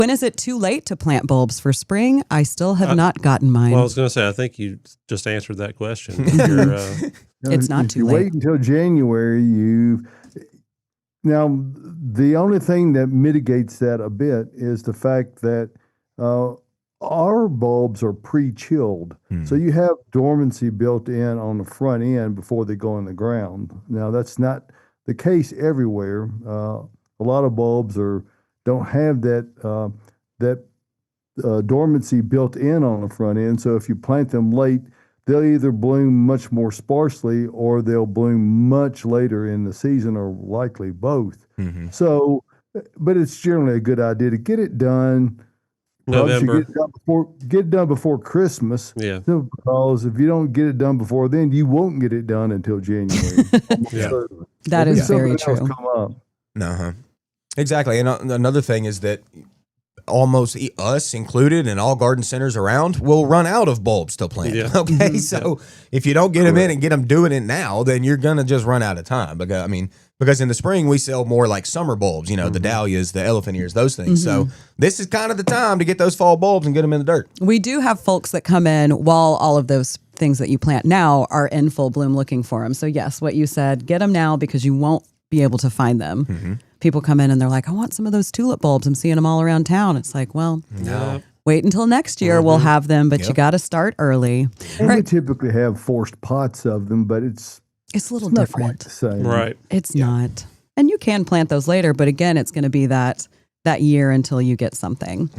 When is it too late to plant bulbs for spring? I still have not gotten mine. Well, I was going to say, I think you just answered that question. It's not too late. Wait until January. Now, the only thing that mitigates that a bit is the fact that our bulbs are pre-chilled. So you have dormancy built in on the front end before they go in the ground. Now, that's not the case everywhere. A lot of bulbs don't have that dormancy built in on the front end. So if you plant them late, they'll either bloom much more sparsely or they'll bloom much later in the season, or likely both. So, but it's generally a good idea to get it done. November. Get it done before Christmas. Yeah. Because if you don't get it done before then, you won't get it done until January. That is very true. Come up. Exactly. And another thing is that almost us included and all garden centers around will run out of bulbs to plant. Yeah. Okay. So if you don't get them in and get them doing it now, then you're going to just run out of time. Because in the spring we sell more like summer bulbs, the dahlias, the elephant ears, those things. So this is kind of the time to get those fall bulbs and get them in the dirt. We do have folks that come in while all of those things that you plant now are in full bloom looking for them. So yes, what you said, get them now because you won't be able to find them. People come in and they're like, I want some of those tulip bulbs. I'm seeing them all around town. It's like, well, wait until next year. We'll have them, but you got to start early. And we typically have forced pots of them, but it's a little not different. quite the same. Right. It's not. And you can plant those later, but again, it's going to be that year until you get something.